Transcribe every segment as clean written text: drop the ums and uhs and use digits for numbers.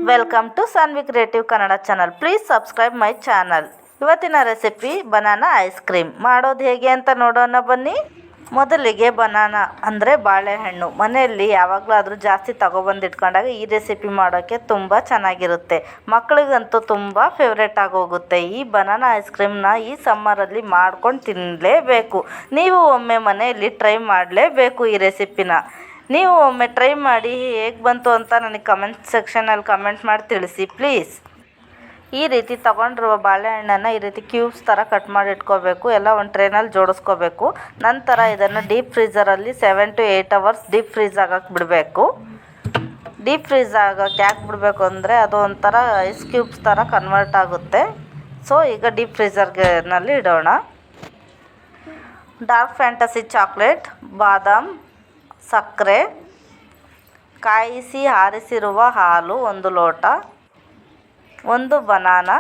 Welcome to Sanvi creative Kannada channel. Please subscribe my channel. ಇವತ್ತಿನ recipe banana ice cream ಮಾಡೋದು ಹೇಗೆ ಅಂತ ನೋಡೋಣ ಬನ್ನಿ. ಮೊದಲಿಗೆ ಬನಾನಾ ಅಂದರೆ ಬಾಳೆಹಣ್ಣು ಮನೆಯಲ್ಲಿ ಯಾವಾಗಲಾದರೂ ಜಾಸ್ತಿ ತಗೊಬಂದು ಇಟ್ಕೊಂಡಾಗ ಈ ರೆಸಿಪಿ ಮಾಡೋಕ್ಕೆ ತುಂಬ ಚೆನ್ನಾಗಿರುತ್ತೆ. ಮಕ್ಕಳಿಗಂತೂ ತುಂಬ ಫೇವ್ರೇಟ್ ಆಗೋಗುತ್ತೆ. ಈ ಬನಾನಾ ಐಸ್ ಕ್ರೀಮ್ನ ಈ ಸಮ್ಮರಲ್ಲಿ ಮಾಡ್ಕೊಂಡು ತಿನ್ನಲೇಬೇಕು. ನೀವು ಒಮ್ಮೆ ಮನೆಯಲ್ಲಿ ಟ್ರೈ ಮಾಡಲೇಬೇಕು ಈ ರೆಸಿಪಿನ. ನೀವು ಒಮ್ಮೆ ಟ್ರೈ ಮಾಡಿ ಹೇಗೆ ಬಂತು ಅಂತ ನನಗೆ ಕಮೆಂಟ್ ಸೆಕ್ಷನಲ್ಲಿ ಕಮೆಂಟ್ ಮಾಡಿ ತಿಳಿಸಿ ಪ್ಲೀಸ್. ಈ ರೀತಿ ತೊಗೊಂಡಿರುವ ಬಾಳೆಹಣ್ಣನ್ನು ಈ ರೀತಿ ಕ್ಯೂಬ್ಸ್ ಥರ ಕಟ್ ಮಾಡಿ ಇಟ್ಕೋಬೇಕು. ಎಲ್ಲ ಒಂದು ಟ್ರೇನಲ್ಲಿ ಜೋಡಿಸ್ಕೋಬೇಕು. ನಂತರ ಇದನ್ನು ಡೀಪ್ ಫ್ರೀಝರಲ್ಲಿ 7 to 8 hours ಡೀಪ್ ಫ್ರೀಝ್ ಆಗೋಕ್ಕೆ ಬಿಡಬೇಕು. ಡೀಪ್ ಫ್ರೀಝ್ ಆಗೋಕ್ಕೆ ಯಾಕೆ ಬಿಡಬೇಕು ಅಂದರೆ ಅದು ಒಂಥರ ಐಸ್ ಕ್ಯೂಬ್ಸ್ ಥರ ಕನ್ವರ್ಟ್ ಆಗುತ್ತೆ. ಸೊ ಈಗ ಡೀಪ್ ಫ್ರೀಝರ್ನಲ್ಲಿ ಇಡೋಣ. ಡಾರ್ಕ್ ಫ್ಯಾಂಟಸಿ ಚಾಕ್ಲೇಟ್, ಬಾದಾಮ್, ಸಕ್ಕರೆ, ಕಾಯಿಸಿ ಆರಿಸಿರುವ ಹಾಲು 1 ಲೋಟ, 1 ಬನಾನಾ,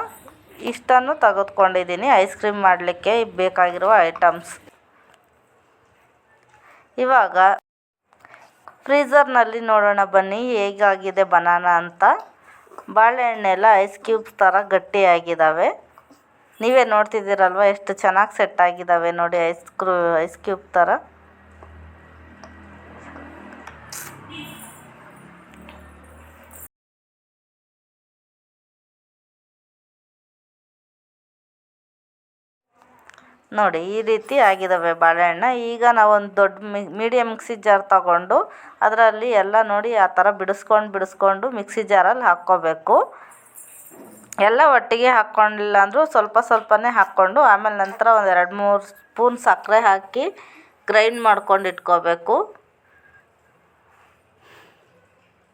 ಇಷ್ಟನ್ನು ತೆಗೆದುಕೊಂಡಿದ್ದೀನಿ ಐಸ್ ಕ್ರೀಮ್ ಮಾಡಲಿಕ್ಕೆ ಬೇಕಾಗಿರುವ ಐಟಮ್ಸ್. ಇವಾಗ ಫ್ರೀಝರ್ನಲ್ಲಿ ನೋಡೋಣ ಬನ್ನಿ ಹೇಗಾಗಿದೆ ಬನಾನಾ ಅಂತ. ಬಾಳೆಹಣ್ಣೆಲ್ಲ ಐಸ್ ಕ್ಯೂಬ್ಸ್ ಥರ ಗಟ್ಟಿಯಾಗಿದ್ದಾವೆ. ನೀವೇ ನೋಡ್ತಿದ್ದೀರಲ್ವ ಎಷ್ಟು ಚೆನ್ನಾಗಿ ಸೆಟ್ ಆಗಿದ್ದಾವೆ ನೋಡಿ, ಐಸ್ ಕ್ಯೂಬ್ ಥರ. ನೋಡಿ ಈ ರೀತಿ ಆಗಿದ್ದಾವೆ ಬಾಳೆಹಣ್ಣು. ಈಗ ನಾವು ಒಂದು ದೊಡ್ಡ ಮೀಡಿಯಮ್ ಮಿಕ್ಸಿ ಜಾರ್ ತಗೊಂಡು ಅದರಲ್ಲಿ ಎಲ್ಲ ನೋಡಿ ಆ ಥರ ಬಿಡಿಸ್ಕೊಂಡು ಮಿಕ್ಸಿ ಜಾರಲ್ಲಿ ಹಾಕ್ಕೋಬೇಕು. ಎಲ್ಲ ಒಟ್ಟಿಗೆ ಹಾಕ್ಕೊಂಡಿಲ್ಲ ಅಂದರೂ ಸ್ವಲ್ಪನೇ ಹಾಕ್ಕೊಂಡು ಆಮೇಲೆ ನಂತರ ಒಂದು 2-3 ಸ್ಪೂನ್ ಸಕ್ಕರೆ ಹಾಕಿ ಗ್ರೈಂಡ್ ಮಾಡ್ಕೊಂಡು ಇಟ್ಕೋಬೇಕು.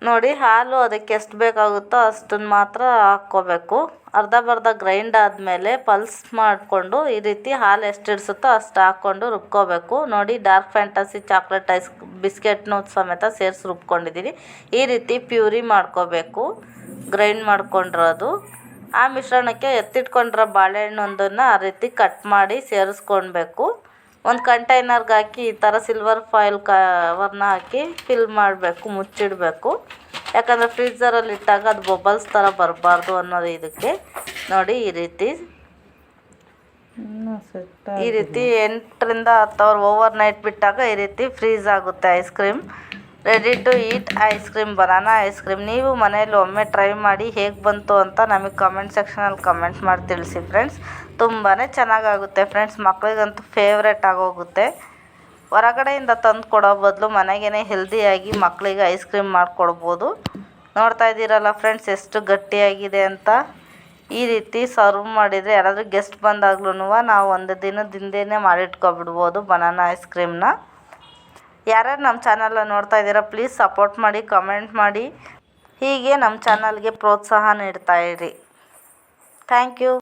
ನೋಡಿ ಹಾಲು ಅದಕ್ಕೆ ಎಷ್ಟು ಬೇಕಾಗುತ್ತೋ ಅಷ್ಟನ್ನು ಮಾತ್ರ ಹಾಕ್ಕೋಬೇಕು. ಅರ್ಧ ಗ್ರೈಂಡ್ ಆದಮೇಲೆ ಪಲ್ಸ್ ಮಾಡಿಕೊಂಡು ಈ ರೀತಿ ಹಾಲು ಎಷ್ಟು ಇಡಿಸುತ್ತೋ ಅಷ್ಟು ಹಾಕ್ಕೊಂಡು ರುಬ್ಕೋಬೇಕು. ನೋಡಿ ಡಾರ್ಕ್ ಫ್ಯಾಂಟಸಿ ಚಾಕ್ಲೇಟ್ ಬಿಸ್ಕೆಟ್ನೂ ಸಮೇತ ಸೇರಿಸಿ ರುಬ್ಕೊಂಡಿದ್ದೀನಿ. ಈ ರೀತಿ ಪ್ಯೂರಿ ಮಾಡ್ಕೋಬೇಕು, ಗ್ರೈಂಡ್ ಮಾಡ್ಕೊಂಡಿರೋದು. ಆ ಮಿಶ್ರಣಕ್ಕೆ ಎತ್ತಿಟ್ಕೊಂಡಿರೋ ಬಾಳೆಹಣ್ಣೊಂದನ್ನು ಆ ರೀತಿ ಕಟ್ ಮಾಡಿ ಸೇರಿಸ್ಕೊಳ್ಬೇಕು. ಒಂದು ಕಂಟೈನರ್ಗೆ ಹಾಕಿ ಈ ಥರ ಸಿಲ್ವರ್ ಫಾಯಿಲ್ ಕವರ್ನ ಹಾಕಿ ಫಿಲ್ ಮಾಡಬೇಕು, ಮುಚ್ಚಿಡಬೇಕು. ಯಾಕಂದರೆ ಫ್ರೀಝರಲ್ಲಿ ಇಟ್ಟಾಗ ಅದು ಬಬಲ್ಸ್ ಥರ ಬರಬಾರ್ದು ಅನ್ನೋದು ಇದಕ್ಕೆ. ನೋಡಿ ಈ ರೀತಿ 8 ರಿಂದ 10 hour ಓವರ್ ನೈಟ್ ಬಿಟ್ಟಾಗ ಈ ರೀತಿ ಫ್ರೀಝ್ ಆಗುತ್ತೆ ice cream. Ready to eat ice cream, banana ice cream. ನೀವು ಮನೆಯಲ್ಲಿ ಒಮ್ಮೆ ಟ್ರೈ ಮಾಡಿ ಹೇಗೆ ಬಂತು ಅಂತ ನಮಗೆ ಕಮೆಂಟ್ ಸೆಕ್ಷನಲ್ಲಿ ಕಮೆಂಟ್ ಮಾಡಿ ತಿಳಿಸಿ ಫ್ರೆಂಡ್ಸ್. ತುಂಬಾ ಚೆನ್ನಾಗಾಗುತ್ತೆ ಫ್ರೆಂಡ್ಸ್, ಮಕ್ಕಳಿಗಂತೂ ಫೇವ್ರೇಟ್ ಆಗೋಗುತ್ತೆ. ಹೊರಗಡೆಯಿಂದ ತಂದು ಕೊಡೋ ಬದಲು ಮನೆಗೇ ಹೆಲ್ದಿಯಾಗಿ ಮಕ್ಕಳಿಗೆ ಐಸ್ ಕ್ರೀಮ್ ಮಾಡಿಕೊಡ್ಬೋದು. ನೋಡ್ತಾ ಇದ್ದೀರಲ್ಲ ಫ್ರೆಂಡ್ಸ್ ಎಷ್ಟು ಗಟ್ಟಿಯಾಗಿದೆ ಅಂತ. ಈ ರೀತಿ ಸರ್ವ್ ಮಾಡಿದರೆ ಯಾರಾದರೂ ಗೆಸ್ಟ್ ಬಂದಾಗ್ಲೂ ನಾವು ಒಂದು ದಿನದ ಹಿಂದೆಯೇ ಮಾಡಿಟ್ಕೊಬಿಡ್ಬೋದು ಬನಾನಾ ಐಸ್ ಕ್ರೀಮ್ನ. ಯಾರ್ಯಾರು ನಮ್ಮ ಚಾನಲ್ನ ನೋಡ್ತಾ ಇದ್ದೀರಾ ಪ್ಲೀಸ್ ಸಪೋರ್ಟ್ ಮಾಡಿ, ಕಮೆಂಟ್ ಮಾಡಿ. ಹೀಗೆ ನಮ್ಮ ಚಾನಲ್ಗೆ ಪ್ರೋತ್ಸಾಹ ನೀಡ್ತಾಯಿರಿ. Thank you.